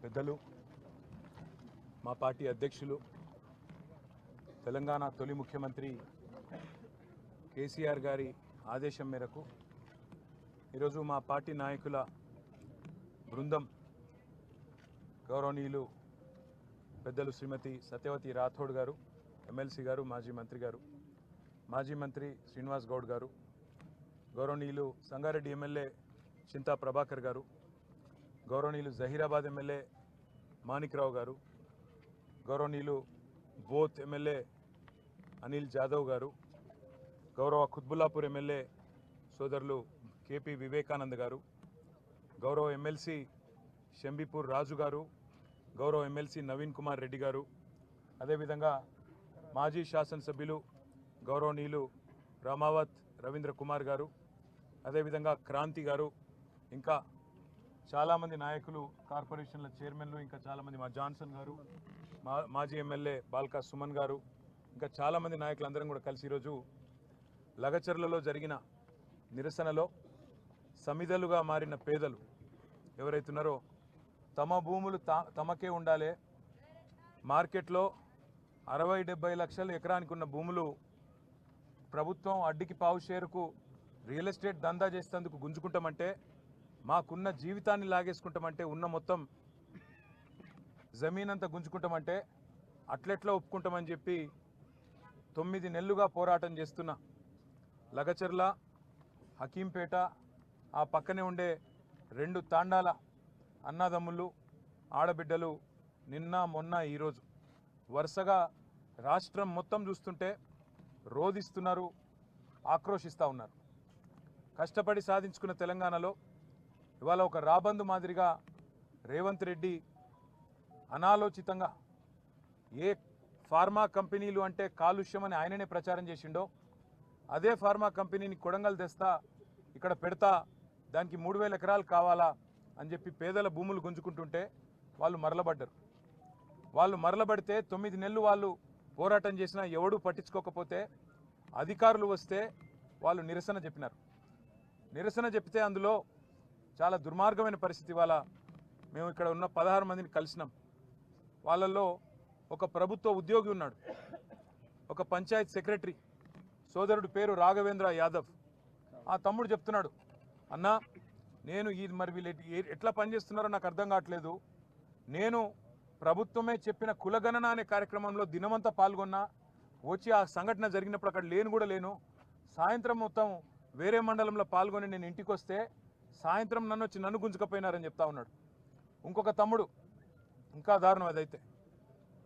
పెద్దలు మా పార్టీ అధ్యక్షులు తెలంగాణ తొలి ముఖ్యమంత్రి కేసీఆర్ గారి ఆదేశం మేరకు ఈరోజు మా పార్టీ నాయకుల బృందం గౌరవనీయులు పెద్దలు శ్రీమతి సత్యవతి రాథోడ్ గారు, ఎమ్మెల్సీ గారు, మాజీ మంత్రి శ్రీనివాస్ గౌడ్ గారు, గౌరవనీయులు సంగారెడ్డి ఎమ్మెల్యే చింతా ప్రభాకర్ గారు, గౌరవనీయులు జహీరాబాద్ ఎమ్మెల్యే మాణిక్రావు గారు, గౌరవనీయులు బోత్ ఎమ్మెల్యే అనిల్ జాదవ్ గారు, గౌరవ కుత్బుల్లాపూర్ ఎమ్మెల్యే సోదరులు కేపీ వివేకానంద్ గారు, గౌరవ ఎమ్మెల్సీ షంబీపూర్ రాజు గారు, గౌరవ ఎమ్మెల్సీ నవీన్ కుమార్ రెడ్డి గారు, అదేవిధంగా మాజీ శాసనసభ్యులు గౌరవనీయులు రామావత్ రవీంద్ర కుమార్ గారు, అదేవిధంగా క్రాంతి గారు, ఇంకా చాలామంది నాయకులు, కార్పొరేషన్ల చైర్మన్లు, ఇంకా చాలామంది మా జాన్సన్ గారు, మాజీ ఎమ్మెల్యే బాల్కా సుమన్ గారు, ఇంకా చాలామంది నాయకులందరం కూడా కలిసి ఈరోజు లగచర్లలో జరిగిన నిరసనలో సమిధలుగా మారిన పేదలు ఎవరైతున్నారో తమ భూములు తమకే ఉండాలి, మార్కెట్లో 60-70 లక్షల ఎకరానికి ఉన్న భూములు ప్రభుత్వం అడ్డికి పావు షేరుకు రియల్ ఎస్టేట్ దందా చేసేందుకు గుంజుకుంటామంటే, మాకున్న జీవితాన్ని లాగేసుకుంటామంటే, ఉన్న మొత్తం జమీన్ అంతా గుంజుకుంటామంటే అట్లెట్లా ఒప్పుకుంటామని చెప్పి 9 నెలలుగా పోరాటం చేస్తున్న లగచర్ల, హకీంపేట, ఆ పక్కనే ఉండే 2 తాండాల అన్నదమ్ములు, ఆడబిడ్డలు నిన్న మొన్న ఈరోజు వరుసగా రాష్ట్రం మొత్తం చూస్తుంటే రోధిస్తున్నారు, ఆక్రోశిస్తూ ఉన్నారు. కష్టపడి సాధించుకున్న తెలంగాణలో ఇవాళ ఒక రాబందు మాదిరిగా రేవంత్ రెడ్డి అనాలోచితంగా ఏ ఫార్మా కంపెనీలు అంటే కాలుష్యం అని ఆయననే ప్రచారం చేసిండో అదే ఫార్మా కంపెనీని కొడంగల్ తెస్తా, ఇక్కడ పెడతా, దానికి 3000 ఎకరాలు కావాలా అని చెప్పి పేదల భూములు గుంజుకుంటుంటే వాళ్ళు మరలబడ్డారు. వాళ్ళు మరలబడితే 9 నెలలు వాళ్ళు పోరాటం చేసినా ఎవడూ పట్టించుకోకపోతే అధికారులు వస్తే వాళ్ళు నిరసన చెప్పినారు. నిరసన చెప్తే అందులో చాలా దుర్మార్గమైన పరిస్థితి. ఇవాళ మేము ఇక్కడ ఉన్న 16 మందిని కలిసినాం. వాళ్ళల్లో ఒక ప్రభుత్వ ఉద్యోగి ఉన్నాడు, ఒక పంచాయత్ సెక్రటరీ సోదరుడు పేరు రాఘవేంద్ర యాదవ్. ఆ తమ్ముడు చెప్తున్నాడు, అన్నా నేను మరి వీళ్ళు ఎట్లా పనిచేస్తున్నారో నాకు అర్థం కావట్లేదు, నేను ప్రభుత్వమే చెప్పిన కులగణన అనే కార్యక్రమంలో దినమంతా పాల్గొన్నా, వచ్చి ఆ సంఘటన జరిగినప్పుడు అక్కడ లేను, సాయంత్రం మొత్తం వేరే మండలంలో పాల్గొని నేను ఇంటికి వస్తే సాయంత్రం నన్ను గుంజుకపోయినారని చెప్తా ఉన్నాడు. ఇంకొక తమ్ముడు ఇంకా దారుణం అదైతే,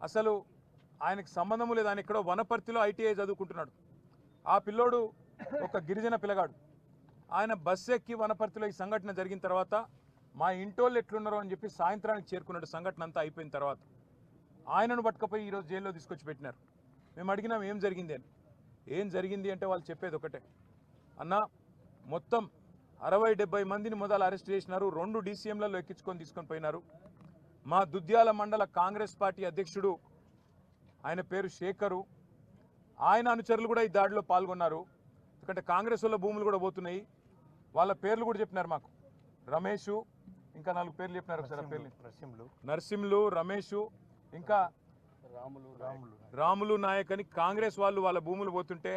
అసలు ఆయనకు సంబంధము లేదు, ఆయన ఎక్కడో వనపర్తిలో ఐటీఐ చదువుకుంటున్నాడు. ఆ పిల్లోడు ఒక గిరిజన పిల్లగాడు, ఆయన బస్సు ఎక్కి వనపర్తిలో ఈ సంఘటన జరిగిన తర్వాత మా ఇంటోళ్ళు ఎట్లున్నారో అని చెప్పి సాయంత్రానికి చేరుకున్నాడు. సంఘటన అంతా అయిపోయిన తర్వాత ఆయనను పట్టుకపోయి ఈరోజు జైల్లో తీసుకొచ్చి పెట్టినారు. మేము అడిగినాం ఏం జరిగింది అని. ఏం జరిగింది అంటే వాళ్ళు చెప్పేది ఒకటే, అన్న మొత్తం 60-70 మందిని మొదలు అరెస్ట్ చేసినారు, 2 DCMలలో తీసుకొని పోయినారు. మా దుద్యాల మండల కాంగ్రెస్ పార్టీ అధ్యక్షుడు ఆయన పేరు శేఖరు, ఆయన అనుచరులు కూడా ఈ దాడిలో పాల్గొన్నారు. ఎందుకంటే కాంగ్రెస్ వాళ్ళ భూములు కూడా పోతున్నాయి. వాళ్ళ పేర్లు కూడా చెప్పినారు మాకు, రమేషు, ఇంకా 4 పేర్లు చెప్పినారు సార్. నరసింహులు, రమేషు, ఇంకా రాములు నాయక్ అని కాంగ్రెస్ వాళ్ళు వాళ్ళ భూములు పోతుంటే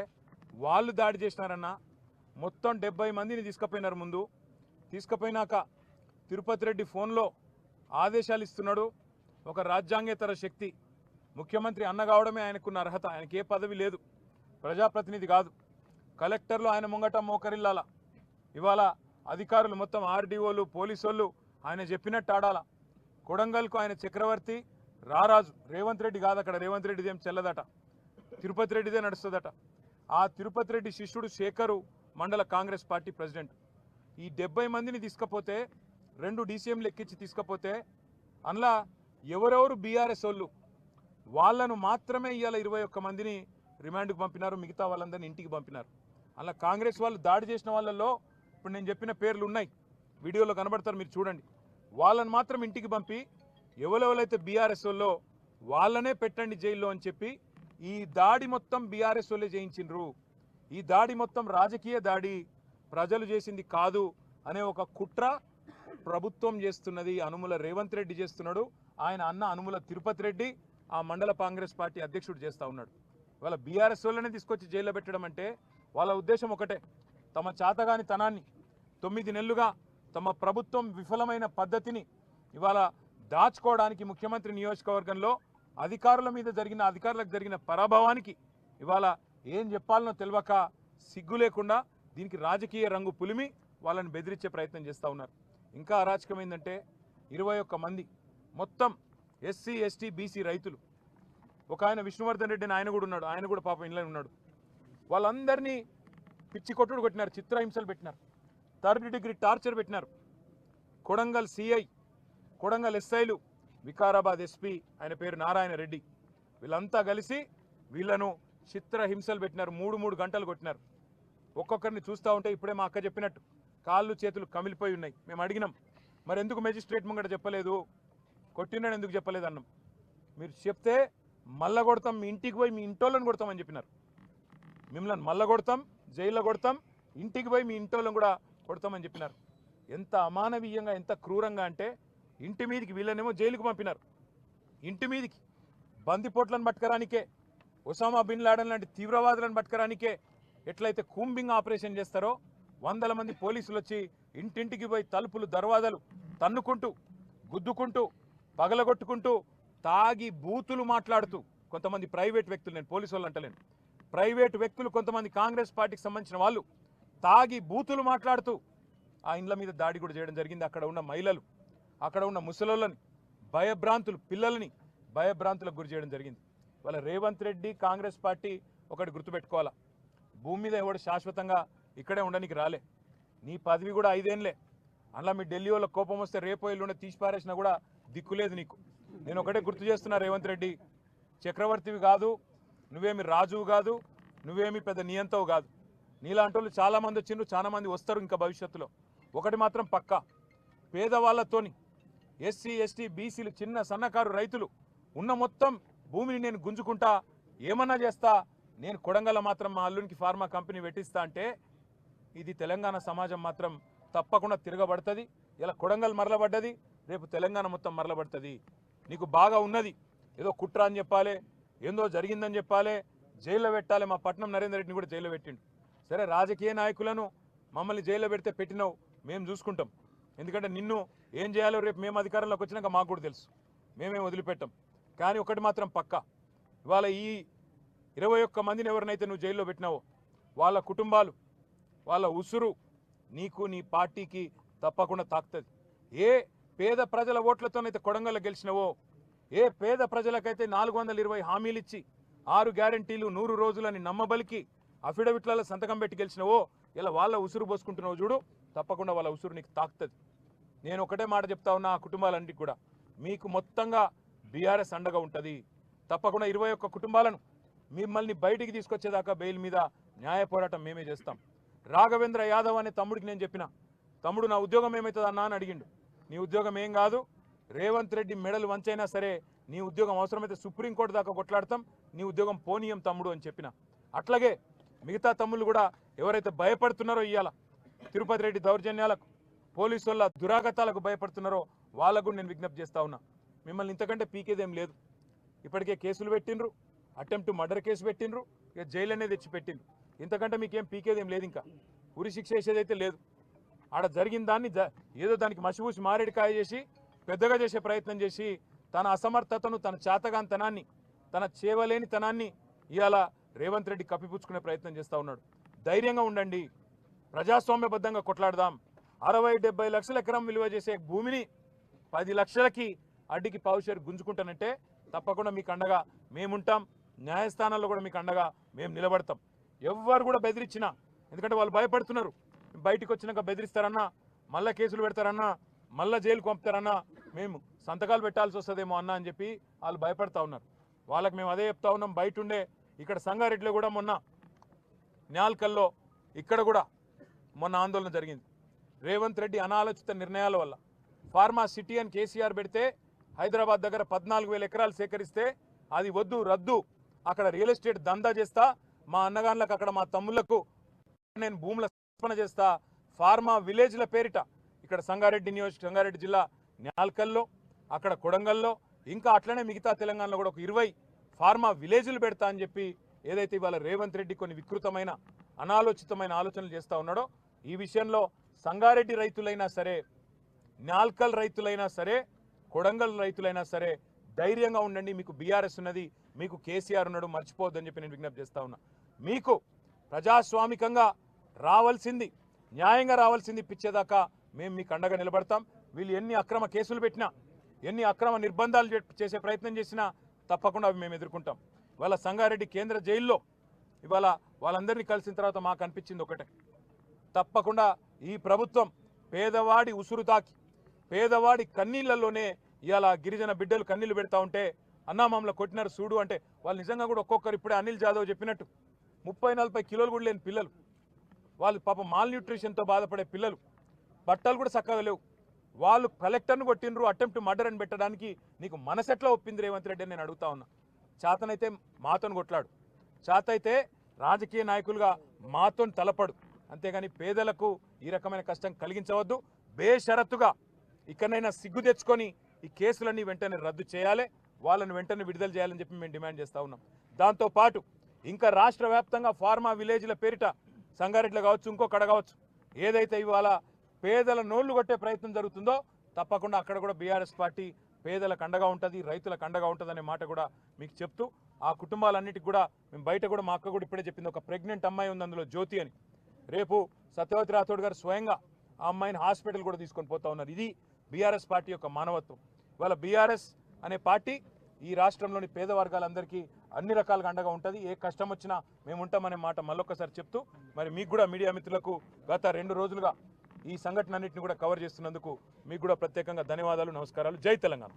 వాళ్ళు దాడి చేసినారన్న. మొత్తం 70 మందిని తీసుకుపోయినారు. ముందు తీసుకుపోయినాక తిరుపతి రెడ్డి ఫోన్లో ఆదేశాలు ఇస్తున్నాడు. ఒక రాజ్యాంగేతర శక్తి, ముఖ్యమంత్రి అన్న కావడమే ఆయనకున్న అర్హత, ఆయనకి ఏ పదవి లేదు, ప్రజాప్రతినిధి కాదు. కలెక్టర్లు ఆయన ముంగట మోకరిల్లాల. ఇవాళ అధికారులు మొత్తం ఆర్డీఓలు, పోలీసు వాళ్ళు ఆయన చెప్పినట్టు ఆడాల. కొడంగల్కు ఆయన చక్రవర్తి, రారాజు. రేవంత్ రెడ్డి కాదు, అక్కడ రేవంత్ రెడ్డిది ఏం చెల్లదట, తిరుపతి రెడ్డిదే నడుస్తుందట. ఆ తిరుపతి రెడ్డి శిష్యుడు శేఖరు మండల కాంగ్రెస్ పార్టీ ప్రెసిడెంట్. ఈ 70 మందిని తీసుకపోతే 2 DCMలు ఎక్కించి తీసుకపోతే అందులో ఎవరెవరు బీఆర్ఎస్ వాళ్ళు వాళ్ళను మాత్రమే ఇవాళ 21 మందిని రిమాండ్కు పంపినారు, మిగతా వాళ్ళందరినీ ఇంటికి పంపినారు. అలా కాంగ్రెస్ వాళ్ళు దాడి చేసిన వాళ్ళల్లో ఇప్పుడు నేను చెప్పిన పేర్లు ఉన్నాయి, వీడియోలో కనబడతారు, మీరు చూడండి. వాళ్ళని మాత్రం ఇంటికి పంపి ఎవరెవరైతే బీఆర్ఎస్ వాళ్ళో వాళ్ళనే పెట్టండి జైల్లో అని చెప్పి ఈ దాడి మొత్తం బీఆర్ఎస్ వాళ్ళే చేయించిండ్రు. ఈ దాడి మొత్తం రాజకీయ దాడి, ప్రజలు చేసింది కాదు అనే ఒక కుట్ర ప్రభుత్వం చేస్తున్నది, అనుముల రేవంత్ రెడ్డి చేస్తున్నాడు, ఆయన అన్న అనుముల తిరుపతి రెడ్డి ఆ మండల కాంగ్రెస్ పార్టీ అధ్యక్షుడు చేస్తూ ఉన్నాడు. వాళ్ళ బీఆర్ఎస్ వాళ్ళనే తీసుకొచ్చి జైల్లో పెట్టడం అంటే వాళ్ళ ఉద్దేశం ఒకటే, తమ చాతగాని తనాన్ని 9 నెలలుగా తమ ప్రభుత్వం విఫలమైన పద్ధతిని ఇవాళ దాచుకోవడానికి ముఖ్యమంత్రి నియోజకవర్గంలో అధికారులకు జరిగిన పరాభవానికి ఇవాళ ఏం చెప్పాలనో తెలియక సిగ్గు లేకుండా దీనికి రాజకీయ రంగు పులిమి వాళ్ళని బెదిరించే ప్రయత్నం చేస్తూ ఉన్నారు. ఇంకా అరాచకం ఏంటంటే 21 మంది మొత్తం ఎస్సీ ఎస్టీ బీసీ రైతులు, ఒక ఆయన విష్ణువర్ధన్ రెడ్డి అని ఆయన కూడా ఉన్నాడు, ఆయన కూడా పాపం ఇంట్లో ఉన్నాడు, వాళ్ళందరినీ పిచ్చి కొట్టుడు కొట్టినారు, చిత్రహింసలు పెట్టినారు, 3rd డిగ్రీ టార్చర్ పెట్టినారు. కొడంగల్ సిఐ, కొడంగల్ ఎస్ఐలు, వికారాబాద్ ఎస్పీ ఆయన పేరు నారాయణ రెడ్డి, వీళ్ళంతా కలిసి వీళ్ళను చిత్రహింసలు పెట్టినారు. 3 గంటలు కొట్టినారు. ఒక్కొక్కరిని చూస్తూ ఉంటే ఇప్పుడే మా అక్క చెప్పినట్టు కాళ్ళు చేతులు కమిలిపోయి ఉన్నాయి. మేము అడిగినాం, మరి ఎందుకు మెజిస్ట్రేట్ ముంగట చెప్పలేదు, కొట్టినాడు ఎందుకు చెప్పలేదు అన్నాం. మీరు చెప్తే మల్ల కొడతాం, మీ ఇంటికి పోయి మీ ఇంటోళ్ళని కొడతామని చెప్పినారు. మిమ్మల్ని మల్ల కొడతాం, జైల్లో కొడతాం, ఇంటికి పోయి మీ ఇంటోళ్ళని కూడా కొడతామని చెప్పినారు. ఎంత అమానవీయంగా, ఎంత క్రూరంగా అంటే ఇంటి మీదికి వీళ్ళనేమో జైలుకు పంపినారు. ఇంటి మీదికి బందిపోట్లను పట్టుకరానికే, ఒసామా బిన్ లాడెన్ లాంటి తీవ్రవాదులను పట్టుకరానికే ఎట్లయితే కూంబింగ్ ఆపరేషన్ చేస్తారో 100 మంది పోలీసులు వచ్చి ఇంటింటికి పోయి తలుపులు దర్వాజాలు తన్నుకుంటూ, గుద్దుకుంటూ, పగలగొట్టుకుంటూ, తాగి బూతులు మాట్లాడుతూ, కొంతమంది ప్రైవేట్ వ్యక్తులు, నేను పోలీసు వాళ్ళు అంటలేను, ప్రైవేట్ వ్యక్తులు కొంతమంది కాంగ్రెస్ పార్టీకి సంబంధించిన వాళ్ళు తాగి బూతులు మాట్లాడుతూ ఆ ఇండ్ల మీద దాడి కూడా చేయడం జరిగింది. అక్కడ ఉన్న మహిళలు, అక్కడ ఉన్న ముసలోళ్ళని భయభ్రాంతులు, పిల్లల్ని భయభ్రాంతులకు గురి చేయడం జరిగింది. వాళ్ళ రేవంత్ రెడ్డి కాంగ్రెస్ పార్టీ ఒకటి గుర్తుపెట్టుకోవాలా, భూమి మీద ఎవడు శాశ్వతంగా ఇక్కడే ఉండడానికి రాలే. నీ పదవి కూడా 5 ఏళ్ళే. అలా మీ ఢిల్లీ వాళ్ళ కోపం వస్తే రేపో ఎల్లుండి తీసి పారేసినా కూడా దిక్కులేదు నీకు. నేను ఒకటే గుర్తు చేస్తున్నా, రేవంత్ రెడ్డి చక్రవర్తివి కాదు, నువ్వేమి రాజువు కాదు, నువ్వేమి పెద్ద నియంతవు కాదు. నీలాంటి వాళ్ళు చాలామంది వచ్చిండ్రు, చాలా మంది వస్తారు ఇంకా భవిష్యత్తులో. ఒకటి మాత్రం పక్కా, పేదవాళ్లతోని ఎస్సీ ఎస్టీ బీసీలు, చిన్న సన్నకారు రైతులు ఉన్న మొత్తం భూమిని నేను గుంజుకుంటా, ఏమన్నా చేస్తా, నేను కొడంగల్ మాత్రం మా అల్లునికి ఫార్మా కంపెనీ పెట్టిస్తా అంటే ఇది తెలంగాణ సమాజం మాత్రం తప్పకుండా తిరగబడుతుంది. ఇలా కొడంగల్ మరలబడ్డది, రేపు తెలంగాణ మొత్తం మరలబడుతుంది. నీకు బాగా ఉన్నది, ఏదో కుట్ర అని చెప్పాలి, ఏందో జరిగిందని చెప్పాలి, జైల్లో పెట్టాలి. మా పట్నం నరేందర్ రెడ్డిని కూడా జైల్లో పెట్టిండు. సరే, రాజకీయ నాయకులను మమ్మల్ని జైల్లో పెడితే పెట్టినావు, మేము చూసుకుంటాం. ఎందుకంటే నిన్ను ఏం చేయాలో రేపు మేము అధికారంలోకి వచ్చినాక మాకు కూడా తెలుసు, మేమేం వదిలిపెట్టాం. కానీ ఒకటి మాత్రం పక్కా, ఇవాళ ఈ 21 మందిని ఎవరినైతే నువ్వు జైల్లో పెట్టినావో వాళ్ళ కుటుంబాలు, వాళ్ళ ఉసురు నీకు, నీ పార్టీకి తప్పకుండా తాకుతుంది. ఏ పేద ప్రజల ఓట్లతోనైతే కొడంగల్లో గెలిచినవో, ఏ పేద ప్రజలకైతే 420 హామీలు ఇచ్చి 6 గ్యారంటీలు 100 రోజులని నమ్మబలికి అఫిడవిట్లలో సంతకం పెట్టి గెలిచినవో, ఇలా వాళ్ళ ఉసురు పోసుకుంటున్నావు చూడు, తప్పకుండా వాళ్ళ ఉసురు నీకు తాకుతుంది. నేను ఒకటే మాట చెప్తా ఉన్నా, ఆ కుటుంబాలన్నిటికీ కూడా మీకు మొత్తంగా బీఆర్ఎస్ అండగా ఉంటుంది. తప్పకుండా 21 కుటుంబాలను మిమ్మల్ని బయటికి తీసుకొచ్చేదాకా బెయిల్ మీద న్యాయ పోరాటం మేమే చేస్తాం. రాఘవేంద్ర యాదవ్ అనే తమ్ముడికి నేను చెప్పిన, తమ్ముడు నా ఉద్యోగం ఏమవుతుంది అన్నా అని అడిగిండు. నీ ఉద్యోగం ఏం కాదు, రేవంత్ రెడ్డి మెడలు వంచైనా సరే నీ ఉద్యోగం అవసరమైతే సుప్రీంకోర్టు దాకా కొట్లాడతాం, నీ ఉద్యోగం పోనీయం తమ్ముడు అని చెప్పిన. అట్లాగే మిగతా తమ్ముళ్ళు కూడా ఎవరైతే భయపడుతున్నారో ఇవాళ తిరుపతి రెడ్డి దౌర్జన్యాలకు, పోలీసు వాళ్ళ దురాగతాలకు భయపడుతున్నారో వాళ్ళకు నేను విజ్ఞప్తి చేస్తా ఉన్నా, మిమ్మల్ని ఇంతకంటే పీకేదేం లేదు. ఇప్పటికే కేసులు పెట్టిండ్రు, అటెంప్ట్ మర్డర్ కేసు పెట్టిండ్రు, ఇక జైలు అనేది తెచ్చి పెట్టిండ్రు. ఇంతకంటే మీకేం పీకేదేం లేదు, ఇంకా ఉరి శిక్ష వేసేదైతే లేదు. ఆడ జరిగిన దాన్ని ఏదో దానికి మసిపూసి మారేడికాయ చేసి పెద్దగా చేసే ప్రయత్నం చేసి తన అసమర్థతను, తన చేతగాంతనాన్ని, తన చేవలేని తనాన్ని ఇవాళ రేవంత్ రెడ్డి కప్పిపుచ్చుకునే ప్రయత్నం చేస్తూ ఉన్నాడు. ధైర్యంగా ఉండండి, ప్రజాస్వామ్యబద్ధంగా కొట్లాడదాం. 60-70 లక్షల ఎకరం విలువ చేసే భూమిని 10 లక్షలకి అడ్డికి పావుషేరు గుంజుకుంటానంటే తప్పకుండా మీకు అండగా మేముంటాం. న్యాయస్థానాల్లో కూడా మీకు అండగా మేము నిలబడతాం. ఎవ్వరు కూడా బెదిరించినా, ఎందుకంటే వాళ్ళు భయపడుతున్నారు, బయటికి వచ్చినాక బెదిరిస్తారన్నా, మళ్ళీ కేసులు పెడతారన్నా, మళ్ళీ జైలుకు పంపుతారన్నా, మేము సంతకాలు పెట్టాల్సి వస్తుందేమో అన్నా అని చెప్పి వాళ్ళు భయపడతా ఉన్నారు. వాళ్ళకి మేము అదే చెప్తా ఉన్నాం. బయట ఉండే ఇక్కడ సంగారెడ్డిలో కూడా మొన్న న్యాల్కల్లో ఇక్కడ కూడా మొన్న ఆందోళన జరిగింది. రేవంత్ రెడ్డి అనాలోచిత నిర్ణయాల వల్ల ఫార్మా సిటీ అని కేసీఆర్ పెడితే హైదరాబాద్ దగ్గర 14,000 ఎకరాలు సేకరిస్తే అది వద్దు, రద్దు, అక్కడ రియల్ ఎస్టేట్ దందా చేస్తా, మా అన్నగాన్లకు, అక్కడ మా తమ్ముళ్లకు నేను భూముల సమర్పణ చేస్తా, ఫార్మా విలేజ్ల పేరిట ఇక్కడ ఇక్కడ సంగారెడ్డి జిల్లా న్యాల్కల్లో, అక్కడ కొడంగల్లో, ఇంకా అట్లనే మిగతా తెలంగాణలో కూడా ఒక 20 ఫార్మా విలేజ్లు పెడతా అని చెప్పి ఏదైతే ఇవాళ రేవంత్ రెడ్డి కొన్ని వికృతమైన అనాలోచితమైన ఆలోచనలు చేస్తూ ఉన్నాడో, ఈ విషయంలో సంగారెడ్డి రైతులైనా సరే, న్యాల్కల్ రైతులైనా సరే, కొడంగల్ రైతులైనా సరే ధైర్యంగా ఉండండి. మీకు బీఆర్ఎస్ ఉన్నది, మీకు కేసీఆర్ ఉన్నాడు, మర్చిపోవద్దని చెప్పి నేను విజ్ఞప్తి చేస్తా ఉన్నా. మీకు ప్రజాస్వామికంగా రావాల్సింది, న్యాయంగా రావాల్సింది ఇప్పించేదాకా మేము మీకు అండగా నిలబడతాం. వీళ్ళు ఎన్ని అక్రమ కేసులు పెట్టినా, ఎన్ని అక్రమ నిర్బంధాలు చేసే ప్రయత్నం చేసినా తప్పకుండా అవి మేము ఎదుర్కొంటాం. ఇవాళ సంగారెడ్డి కేంద్ర జైల్లో ఇవాళ వాళ్ళందరినీ కలిసిన తర్వాత మాకు అనిపించింది ఒకటే, తప్పకుండా ఈ ప్రభుత్వం పేదవాడి ఉసురు తాకి, పేదవాడి కన్నీళ్లలోనే ఇవాళ గిరిజన బిడ్డలు కన్నీళ్లు పెడతా ఉంటే అన్నా మమ్మల్ని కొట్టినారు చూడు అంటే, వాళ్ళు నిజంగా కూడా ఒక్కొక్కరు ఇప్పుడే అనిల్ జాదవ్ చెప్పినట్టు 30-40 కిలోలు కూడా లేని పిల్లలు, వాళ్ళు పాపం మాల్ న్యూట్రిషన్తో బాధపడే పిల్లలు, బట్టలు కూడా చక్కగా లేవు. వాళ్ళు కలెక్టర్ను కొట్టినరు, అటెంప్ట్ మర్డర్ అని పెట్టడానికి నీకు మనసెట్లా ఒప్పింది రేవంత్ రెడ్డి అని నేను అడుగుతా ఉన్నా. చేతనైతే మాతోని కొట్లాడు, చేతైతే రాజకీయ నాయకులుగా మాతోని తలపడు, అంతేగాని పేదలకు ఈ రకమైన కష్టం కలిగించవద్దు. బేషరతుగా ఇక్కడైనా సిగ్గు తెచ్చుకొని ఈ కేసులన్నీ వెంటనే రద్దు చేయాలి, వాళ్ళని వెంటనే విడుదల చేయాలని చెప్పి మేము డిమాండ్ చేస్తూ ఉన్నాం. దాంతోపాటు ఇంకా రాష్ట్ర వ్యాప్తంగా ఫార్మా విలేజ్ల పేరిట సంగారెడ్డిలో కావచ్చు, ఇంకొకడ కావచ్చు, ఏదైతే ఇవాళ పేదల నోళ్లు కొట్టే ప్రయత్నం జరుగుతుందో తప్పకుండా అక్కడ కూడా బీఆర్ఎస్ పార్టీ పేదలకు అండగా ఉంటుంది, రైతులకు అండగా ఉంటుంది అనే మాట కూడా మీకు చెప్తూ, ఆ కుటుంబాలన్నిటికి కూడా మేము బయట కూడా మా అక్క కూడా ఇప్పుడే చెప్పింది, ఒక ప్రెగ్నెంట్ అమ్మాయి ఉంది అందులో జ్యోతి అని, రేపు సత్యవతి రాథోడ్ గారు స్వయంగా ఆ అమ్మాయిని హాస్పిటల్ కూడా తీసుకొని పోతా ఉన్నారు. ఇది బీఆర్ఎస్ పార్టీ యొక్క మానవత్వం. ఇవాళ బీఆర్ఎస్ అనే పార్టీ ఈ రాష్ట్రంలోని పేద వర్గాలందరికీ అన్ని రకాలుగా అండగా ఉంటుంది. ఏ కష్టం వచ్చినా మేము ఉంటామనే మాట మళ్ళొక్కసారి చెప్తూ, మరి మీకు కూడా మీడియా మిత్రులకు గత 2 రోజులుగా ఈ సంఘటన అన్నింటిని కూడా కవర్ చేస్తున్నందుకు మీకు కూడా ప్రత్యేకంగా ధన్యవాదాలు, నమస్కారాలు. జై తెలంగాణ.